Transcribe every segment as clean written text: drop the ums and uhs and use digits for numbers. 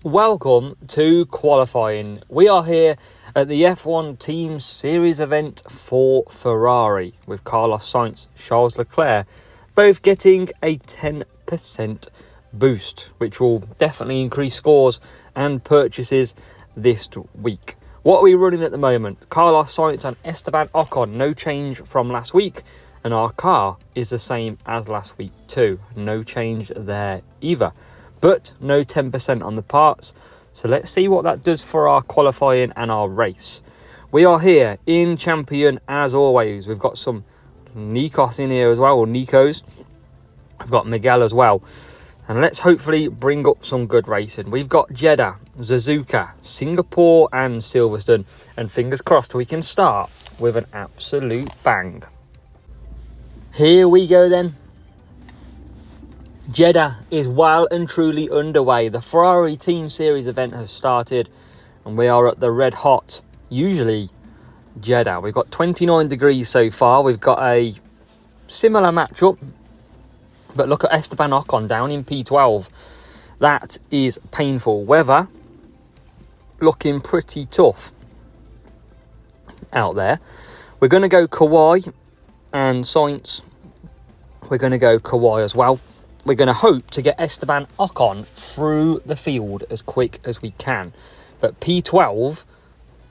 Welcome to qualifying. We are here at the F1 Team Series event for Ferrari with Carlos Sainz, Charles Leclerc, both getting a 10% boost, which will definitely increase scores and purchases this week. What are we running at the moment? Carlos Sainz and Esteban Ocon, no change from last week, and our car is the same as last week too. No change there either. But no 10% on the parts. So let's see what that does for our qualifying and our race. We are here in Champion as always. We've got some Nikos in here as well, or Nikos. We've got Miguel as well. And let's hopefully bring up some good racing. We've got Jeddah, Suzuka, Singapore and Silverstone. And fingers crossed we can start with an absolute bang. Here we go then. Jeddah is well and truly underway. The Ferrari Team Series event has started and we are at the red hot, usually Jeddah. We've got 29 degrees so far. We've got a similar matchup, but look at Esteban Ocon down in P12. That is painful. Weather looking pretty tough out there. We're going to go Kawhi and Sainz. We're going to go Kawhi as well. We're going to hope to get Esteban Ocon through the field as quick as we can. But P12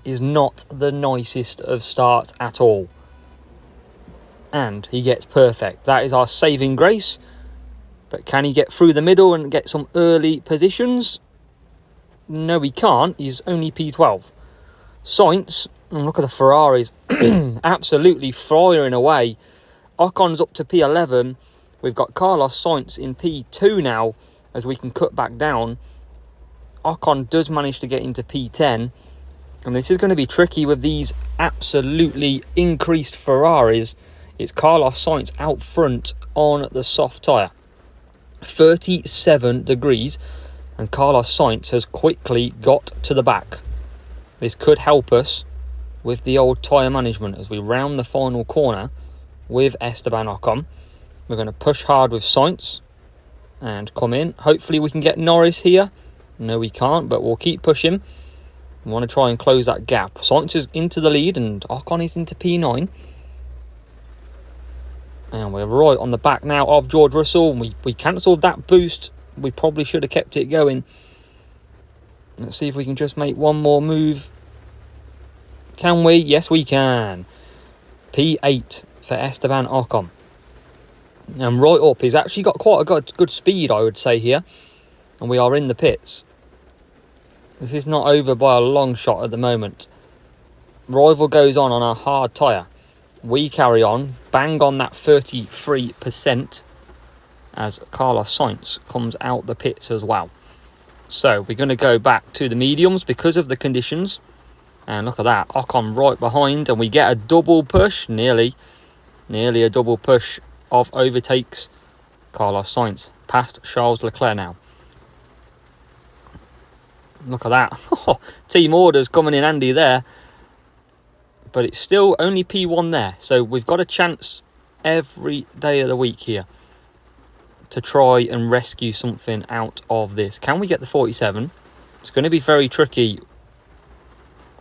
is not the nicest of starts at all. And he gets perfect. That is our saving grace. But can he get through the middle and get some early positions? No, he can't. He's only P12. Sainz, and look at the Ferraris, absolutely firing away. Ocon's up to P11. We've got Carlos Sainz in P2 now, as we can cut back down. Ocon does manage to get into P10. And this is going to be tricky with these absolutely increased Ferraris. It's Carlos Sainz out front on the soft tyre. 37 degrees. And Carlos Sainz has quickly got to the back. This could help us with the old tyre management as we round the final corner with Esteban Ocon. We're going to push hard with Sainz and come in. Hopefully we can get Norris here. No, we can't, but we'll keep pushing. We want to try and close that gap. Sainz is into the lead and Ocon is into P9. And we're right on the back now of George Russell. We cancelled that boost. We probably should have kept it going. Let's see if we can just make one more move. Can we? Yes, we can. P8 for Esteban Ocon. And right up, he's actually got quite a good speed, I would say, here. And we are in the pits. This is not over by a long shot at the moment. Rival goes on a hard tyre. We carry on, bang on that 33% as Carlos Sainz comes out the pits as well. So we're going to go back to the mediums because of the conditions. And look at that, Ocon right behind. And we get a double push, nearly a double push of overtakes Carlos Sainz past Charles Leclerc now. Look at that. Team orders coming in handy there. But it's still only P1 there. So we've got a chance every day of the week here to try and rescue something out of this. Can we get the 47? It's going to be very tricky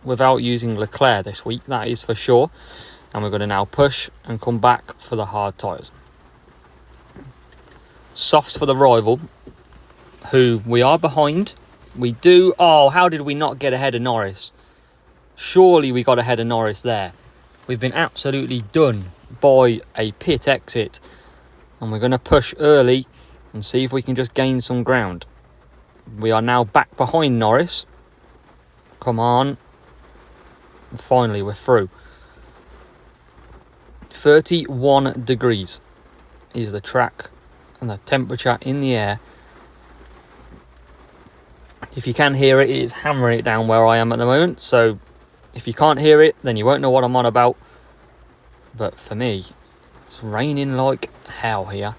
without using Leclerc this week, that is for sure. And we're going to now push and come back for the hard tyres. Softs for the rival, who we are behind. We do... Oh, how did we not get ahead of Norris? Surely we got ahead of Norris there. We've been absolutely done by a pit exit. And we're going to push early and see if we can just gain some ground. We are now back behind Norris. Come on. And finally, we're through. 31 degrees is the track and the temperature in the air. If you can hear it, it is hammering it down where I am at the moment. So if you can't hear it, then you won't know what I'm on about. But for me, it's raining like hell here.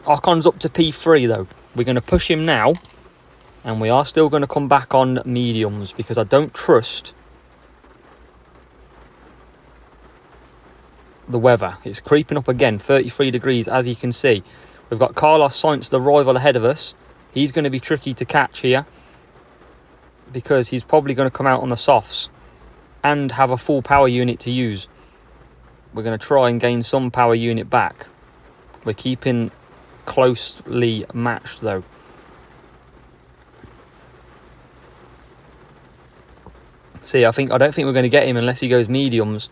Ocon's up to P3 though. We're going to push him now. And we are still going to come back on mediums because I don't trust the weather. It's creeping up again, 33 degrees as you can see. We've got Carlos Sainz, the rival, ahead of us. He's going to be tricky to catch here because he's probably going to come out on the softs and have a full power unit to use. We're going to try and gain some power unit back. We're keeping closely matched though. See, I don't think we're going to get him unless he goes mediums.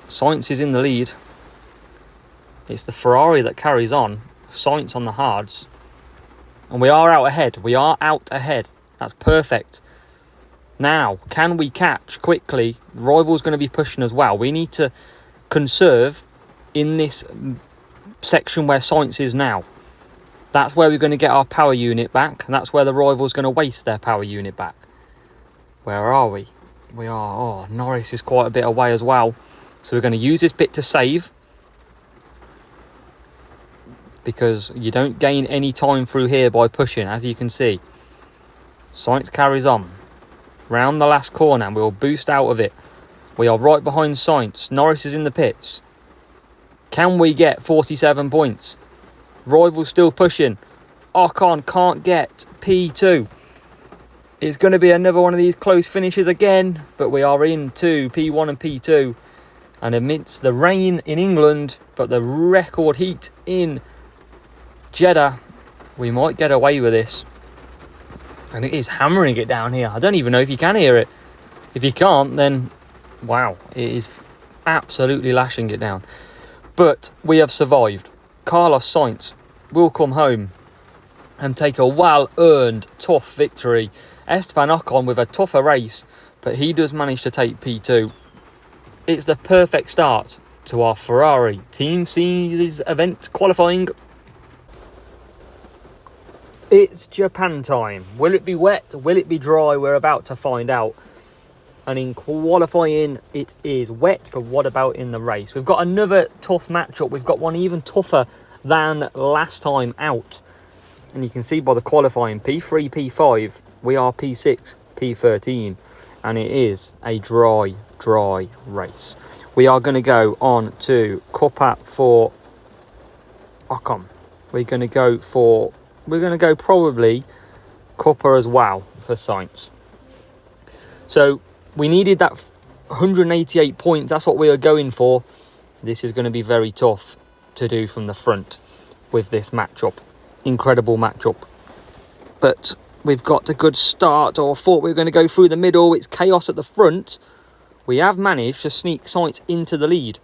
Sainz is in the lead. It's the Ferrari that carries on. Sainz on the hards. And we are out ahead. We are out ahead. That's perfect. Now, can we catch quickly? The rival's going to be pushing as well. We need to conserve in this section where Sainz is now. That's where we're going to get our power unit back. And that's where the rival's going to waste their power unit back. Where are we? We are... Oh, Norris is quite a bit away as well. So we're going to use this bit to save. Because you don't gain any time through here by pushing, as you can see. Sainz carries on. Round the last corner and we'll boost out of it. We are right behind Sainz. Norris is in the pits. Can we get 47 points? Rival's still pushing. Ocon can't get P2. It's going to be another one of these close finishes again. But we are into P1 and P2. And amidst the rain in England, but the record heat in Jeddah, we might get away with this. And it is hammering it down here. I don't even know if you can hear it. If you can't, then wow, it is absolutely lashing it down. But we have survived. Carlos Sainz will come home and take a well-earned, tough victory. Esteban Ocon with a tougher race, but he does manage to take P2. It's the perfect start to our Ferrari Team Series event qualifying. It's Japan time. Will it be wet? Will it be dry? We're about to find out. And in qualifying, it is wet. But what about in the race? We've got another tough matchup. We've got one even tougher than last time out. And you can see by the qualifying, P3, P5, we are P6, P13. And it is a dry race. We are going to go on to Cuppa for Ocon. We're going to go probably Cuppa as well for Sainz. So we needed that 188 points. That's what we are going for. This is going to be very tough to do from the front with this matchup. Incredible matchup. But we've got a good start. I thought we were going to go through the middle. It's chaos at the front. We have managed to sneak Sainz into the lead.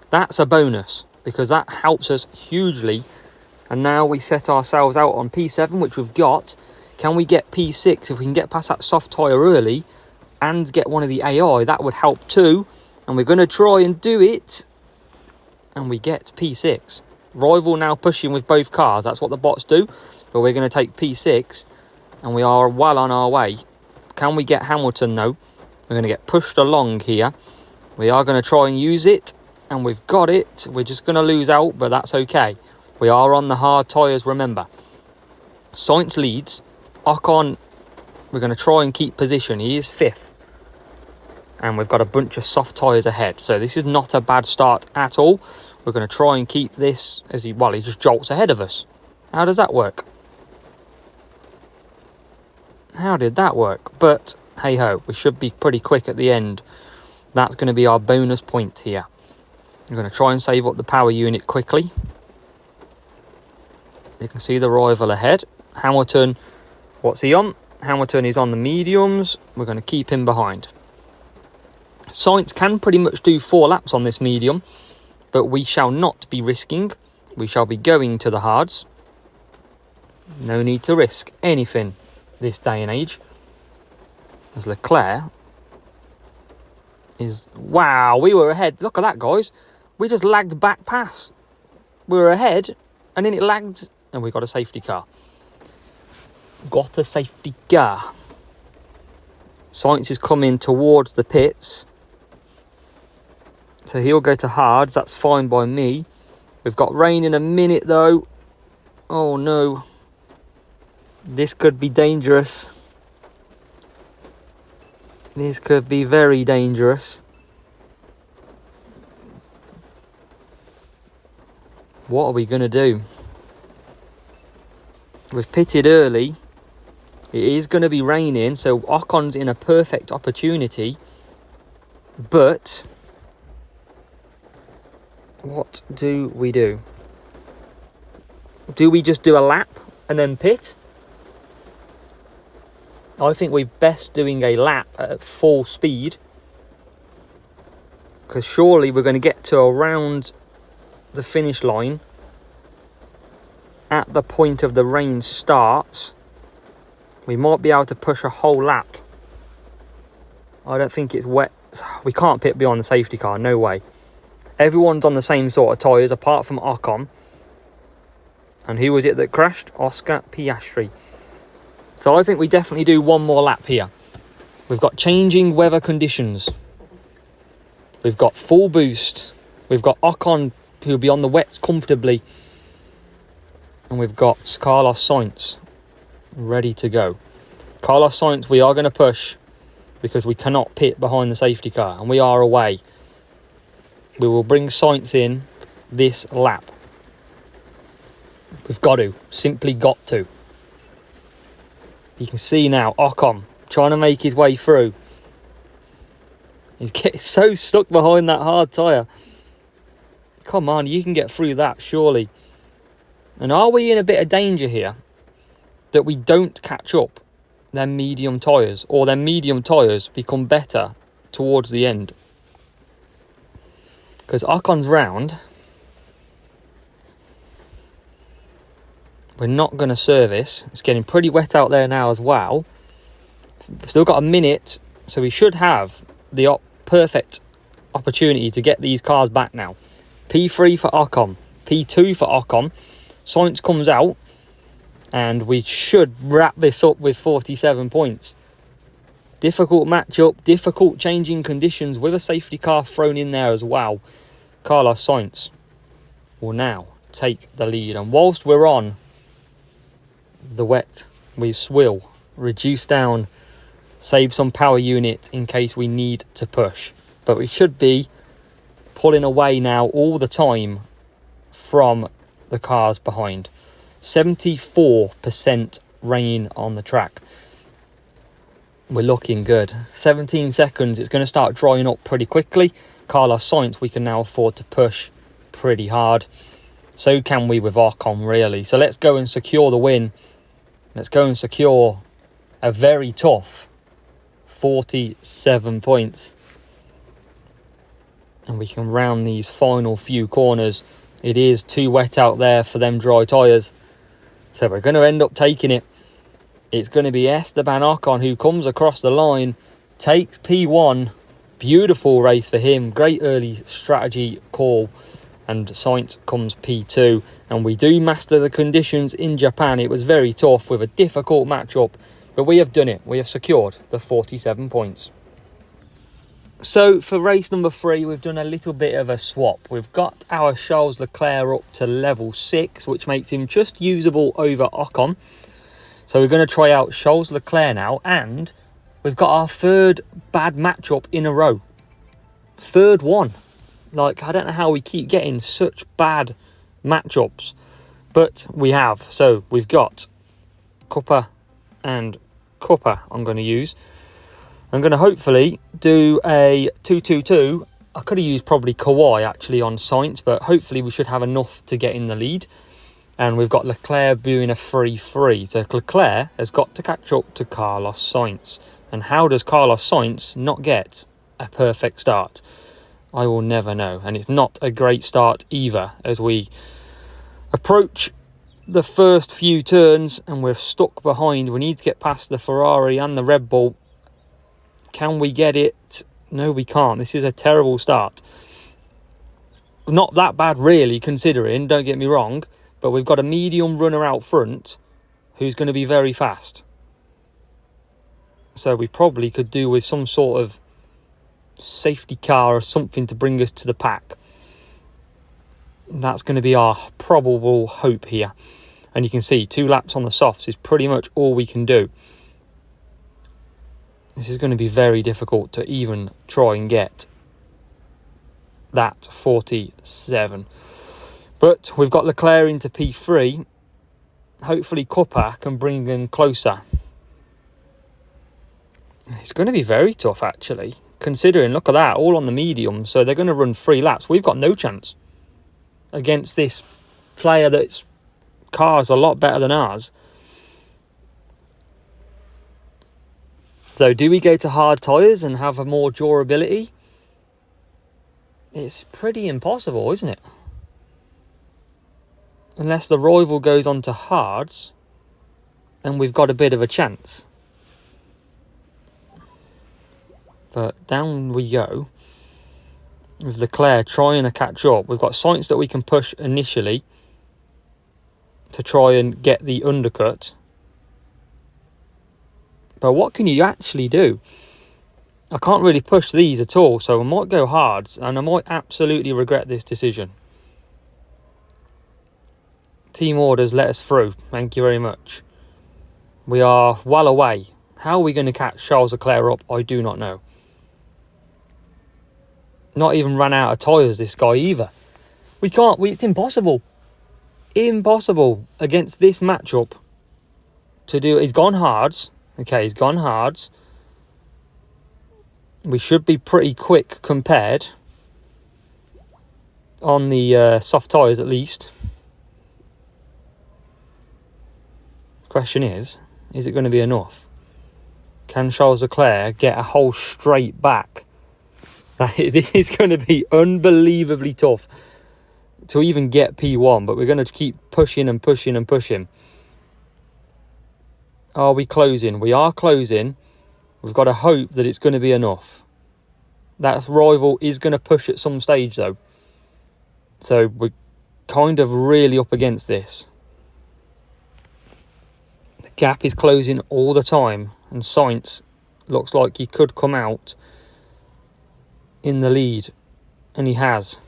That's a bonus because that helps us hugely. And now we set ourselves out on P7, which we've got. Can we get P6? If we can get past that soft tyre early and get one of the AI, that would help too. And we're going to try and do it. And we get P6. Rival now pushing with both cars. That's what the bots do. But we're going to take P6. And we are well on our way. Can we get Hamilton though? We're going to get pushed along here. We are going to try and use it. And we've got it. We're just going to lose out, but that's okay. We are on the hard tyres, remember. Sainz leads. Ocon, we're going to try and keep position. He is 5th. And we've got a bunch of soft tyres ahead. So this is not a bad start at all. We're going to try and keep this as he just jolts ahead of us. How does that work? How did that work? But hey-ho, we should be pretty quick at the end. That's going to be our bonus point here. I'm going to try and save up the power unit quickly. You can see the rival ahead. Hamilton, what's he on? Hamilton is on the mediums. We're going to keep him behind. Sainz can pretty much do 4 laps on this medium, but we shall not be risking. We shall be going to the hards. No need to risk anything this day and age. As Leclerc is... Wow, we were ahead. Look at that, guys. We just lagged back past. We were ahead, and then it lagged... And we got a safety car. Got a safety car. Sainz is coming towards the pits. So he'll go to hards. That's fine by me. We've got rain in a minute though. Oh no. This could be dangerous. This could be very dangerous. What are we going to do? We've pitted early. It is going to be raining, so Ocon's in a perfect opportunity. But what do we do? Do we just do a lap and then pit? I think we're best doing a lap at full speed, because surely we're going to get to around the finish line at the point of the rain starts. We might be able to push a whole lap. I don't think it's wet. We can't pit beyond the safety car, no way. Everyone's on the same sort of tyres apart from Ocon. And who was it that crashed? Oscar Piastri. So I think we definitely do one more lap here. We've got changing weather conditions. We've got full boost. We've got Ocon, who'll be on the wets comfortably. And we've got Carlos Sainz ready to go. Carlos Sainz, we are going to push because we cannot pit behind the safety car. And we are away. We will bring Sainz in this lap. We've got to. Simply got to. You can see now Ocon trying to make his way through. He's getting so stuck behind that hard tyre. Come on, you can get through that, surely. And are we in a bit of danger here that we don't catch up their medium tyres, or their medium tyres become better towards the end? Because Ocon's round. We're not going to service. It's getting pretty wet out there now as well. We've still got a minute, so we should have the perfect opportunity to get these cars back now. P3 for Ocon, P2 for Ocon. Sainz comes out, and we should wrap this up with 47 points. Difficult matchup, difficult changing conditions with a safety car thrown in there as well. Carlos Sainz will now take the lead, and whilst we're on the wet, we will reduce down, save some power unit in case we need to push. But we should be pulling away now all the time from the cars behind. 74% rain on the track. We're looking good. 17 seconds, it's going to start drying up pretty quickly. Carlos Sainz, we can now afford to push pretty hard. So can we with Ocon, really. So let's go and secure the win. Let's go and secure a very tough 47 points. And we can round these final few corners. It is too wet out there for them dry tyres. So we're going to end up taking it. It's going to be Esteban Ocon who comes across the line, takes P1. Beautiful race for him. Great early strategy call. And Sainz comes P2. And we do master the conditions in Japan. It was very tough with a difficult matchup. But we have done it. We have secured the 47 points. So for race number 3, we've done a little bit of a swap. We've got our Charles Leclerc up to level 6, which makes him just usable over Ocon. So we're going to try out Charles Leclerc now. And we've got our third bad matchup in a row. Third one. Like, I don't know how we keep getting such bad matchups. But we have. So we've got Cuppa and Cuppa I'm going to use. I'm going to hopefully do a 2-2-2. I could have used probably Kawhi actually on Sainz, but hopefully we should have enough to get in the lead. And we've got Leclerc doing a 3-3. So Leclerc has got to catch up to Carlos Sainz. And how does Carlos Sainz not get a perfect start? I will never know. And it's not a great start either as we approach the first few turns and we're stuck behind. We need to get past the Ferrari and the Red Bull. Can we get it? No, we can't. This is a terrible start. Not that bad really, considering, don't get me wrong, but we've got a medium runner out front who's going to be very fast. So we probably could do with some sort of safety car or something to bring us to the pack. That's going to be our probable hope here. And you can see 2 laps on the softs is pretty much all we can do. This is going to be very difficult to even try and get that 47. But we've got Leclerc into P3. hopefully Cuppa can bring in closer. It's going to be very tough, actually, considering, look at that, all on the medium, so they're going to run 3 laps. We've got no chance against this player that's car's a lot better than ours. So do we go to hard tyres and have a more durability? It's pretty impossible, isn't it? Unless the rival goes on to hards, and we've got a bit of a chance. But down we go. With Leclerc trying to catch up. We've got Sainz that we can push initially to try and get the undercut. But what can you actually do? I can't really push these at all, so I might go hards, and I might absolutely regret this decision. Team orders, let us through. Thank you very much. We are well away. How are we going to catch Charles Leclerc up? I do not know. Not even ran out of tyres, this guy, either. We can't. It's impossible. Impossible against this matchup to do. He's gone hards. Okay, he's gone hards. We should be pretty quick compared on the soft tyres at least. Question is it going to be enough? Can Charles Leclerc get a whole straight back? This is going to be unbelievably tough to even get P1, but we're going to keep pushing and pushing and pushing. Are we closing? We are closing. We've got to hope that it's going to be enough. That rival is going to push at some stage, though. So we're kind of really up against this. The gap is closing all the time, and Sainz looks like he could come out in the lead, and he has.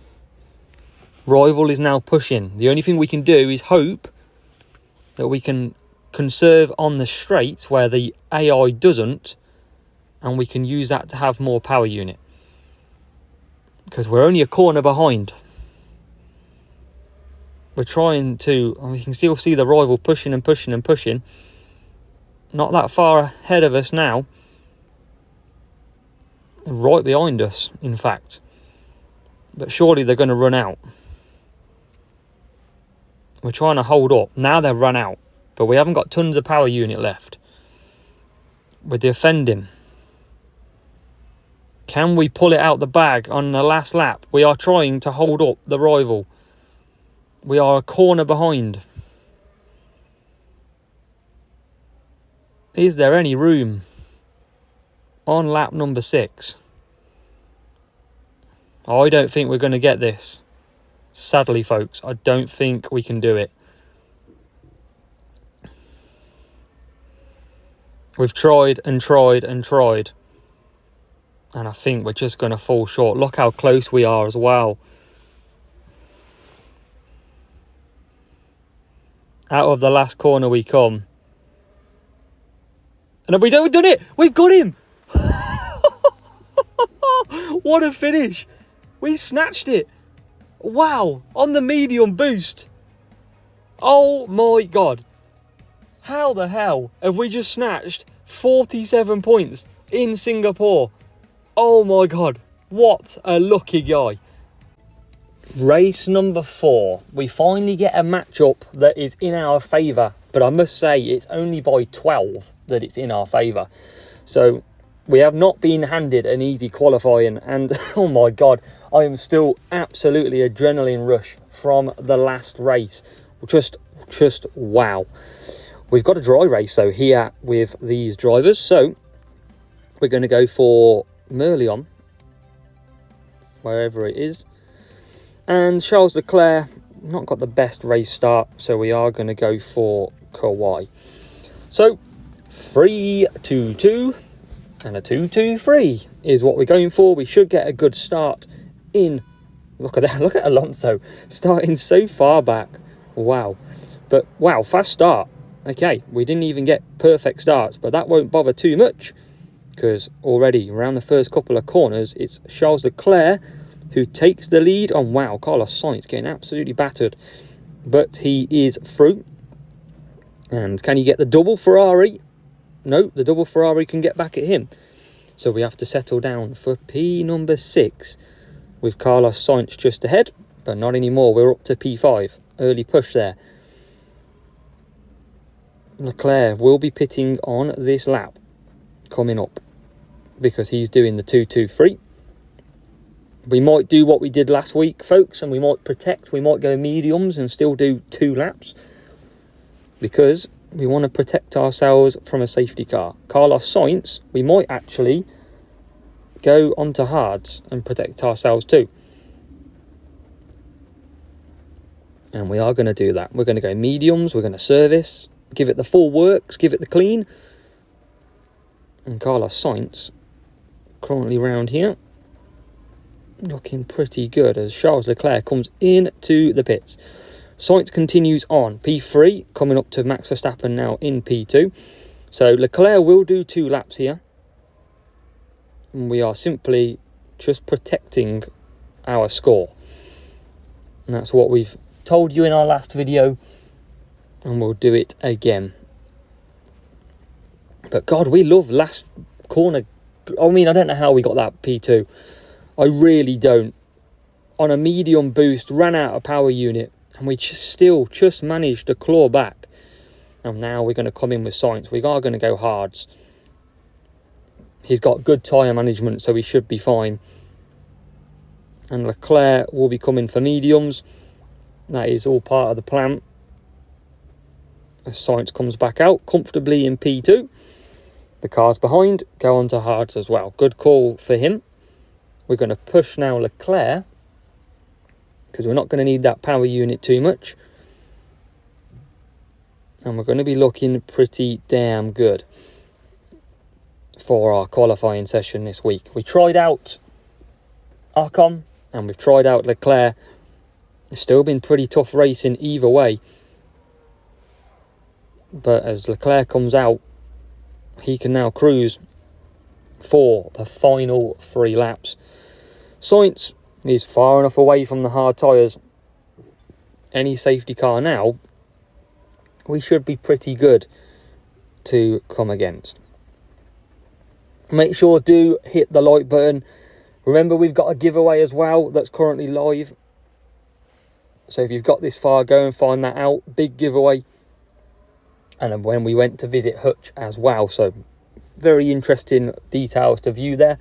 Rival is now pushing. The only thing we can do is hope that we can conserve on the straights where the AI doesn't, and we can use that to have more power unit, because we're only a corner behind. We're trying to, and we can still see the rival pushing and pushing and pushing. Not that far ahead of us now. Right behind us, in fact. But surely they're going to run out. We're trying to hold up. Now they've run out. But we haven't got tons of power unit left. We're defending. Can we pull it out the bag on the last lap? We are trying to hold up the rival. We are a corner behind. Is there any room on lap number 6? I don't think we're going to get this. Sadly, folks, I don't think we can do it. We've tried and tried and tried. And I think we're just going to fall short. Look how close we are as well. Out of the last corner we come. And we've done it! We've got him! What a finish! We snatched it! Wow! On the medium boost! Oh my god! How the hell have we just snatched 47 points in Singapore? Oh my god! What a lucky guy! Race number 4. We finally get a matchup that is in our favour. But I must say, it's only by 12 that it's in our favour. So we have not been handed an easy qualifying. And oh my god, I am still absolutely adrenaline rush from the last race. Just wow. We've got a dry race though here with these drivers. So we're going to go for Merlion, wherever it is. And Charles Leclerc, not got the best race start, so we are going to go for Kawhi. So 3-2-2 and a 2-2-3 is what we're going for. We should get a good start in. Look at that, look at Alonso starting so far back. Wow. But wow, fast start. Okay, we didn't even get perfect starts, but that won't bother too much, because already around the first couple of corners, it's Charles Leclerc who takes the lead. Oh wow, Carlos Sainz getting absolutely battered, but he is through. And can he get the double Ferrari? No, the double Ferrari can get back at him. So we have to settle down for P number 6 with Carlos Sainz just ahead, but not anymore. We're up to P5. Early push there. Leclerc will be pitting on this lap coming up because he's doing the 2-2-3. We might do what we did last week, folks, and we might protect. We might go mediums and still do 2 laps because we want to protect ourselves from a safety car. Carlos Sainz, we might actually go onto hards and protect ourselves too. And we are going to do that. We're going to go mediums. We're going to service, give it the full works, give it the clean. And Carlos Sainz, currently round here, looking pretty good as Charles Leclerc comes into the pits. Sainz continues on P3, coming up to Max Verstappen now in P2. So Leclerc will do 2 laps here. And we are simply just protecting our score. And that's what we've told you in our last video. And we'll do it again. But God, we love last corner. I mean, I don't know how we got that P2. I really don't. On a medium boost, ran out of power unit. And we still managed to claw back. And now we're going to come in with Sainz. We are going to go hards. He's got good tyre management, so he should be fine. And Leclerc will be coming for mediums. That is all part of the plan. As Sainz comes back out comfortably in P2. The cars behind go on to hards as well. Good call for him. We're going to push now Leclerc, because we're not going to need that power unit too much. And we're going to be looking pretty damn good for our qualifying session this week. We tried out Ocon and we've tried out Leclerc. It's still been pretty tough racing either way. But as Leclerc comes out, he can now cruise for the final 3 laps. Sainz is far enough away from the hard tyres. Any safety car now, we should be pretty good to come against. Make sure do hit the like button. Remember, we've got a giveaway as well that's currently live. So if you've got this far, go and find that out. Big giveaway. And when we went to visit Hutch as well. So very interesting details to view there.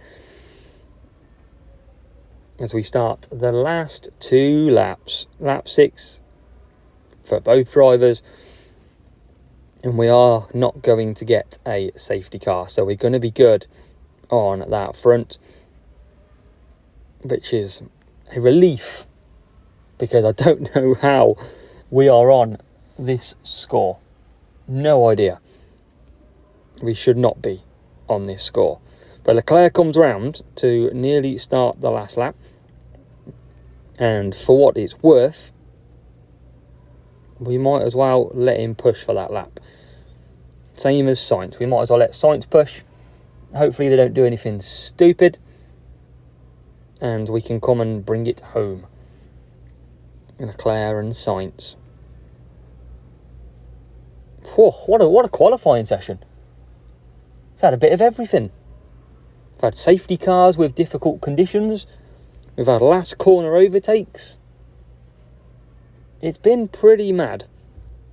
As we start the last 2 laps. Lap 6 for both drivers. And we are not going to get a safety car. So we're going to be good on that front. Which is a relief. Because I don't know how we are on this score. No idea. We should not be on this score. But Leclerc comes round to nearly start the last lap. And for what it's worth, we might as well let him push for that lap. Same as Sainz. We might as well let Sainz push. Hopefully they don't do anything stupid. And we can come and bring it home. Leclerc and Sainz. Whoa, what a qualifying session. It's had a bit of everything. We've had safety cars with difficult conditions. We've had last corner overtakes. It's been pretty mad.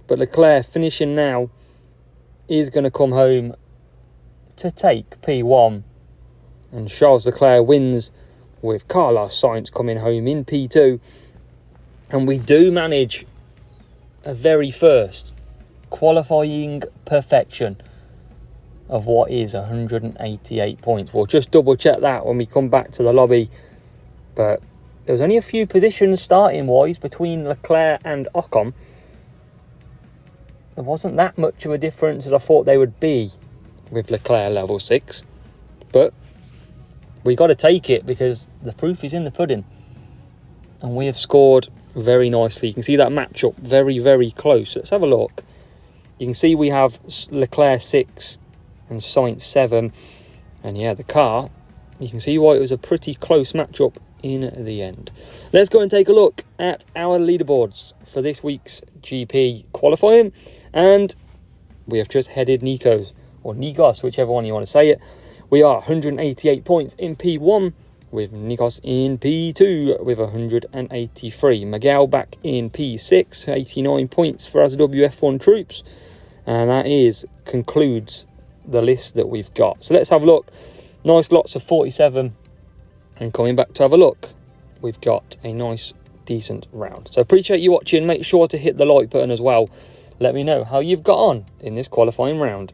But Leclerc finishing now is going to come home to take P1. And Charles Leclerc wins with Carlos Sainz coming home in P2. And we do manage a very first qualifying perfection of what is 188 points. We'll just double check that when we come back to the lobby. But there was only a few positions starting wise between Leclerc and Ocon. There wasn't that much of a difference as I thought they would be with Leclerc level 6. But we got to take it because the proof is in the pudding. And we have scored very nicely. You can see that matchup very, very close. Let's have a look. You can see we have Leclerc 6 and Sainz 7. And yeah, the car, you can see why it was a pretty close matchup in the end. Let's go and take a look at our leaderboards for this week's GP qualifying. And we have just headed Nikos, or Nikos, whichever one you want to say it. We are 188 points in P1, with Nikos in P2 with 183. Miguel back in P6, 89 points for ASWF1 troops. And that concludes the list that we've got. So let's have a look. Nice lots of 47. And coming back to have a look, we've got a nice, decent round. So appreciate you watching. Make sure to hit the like button as well. Let me know how you've got on in this qualifying round.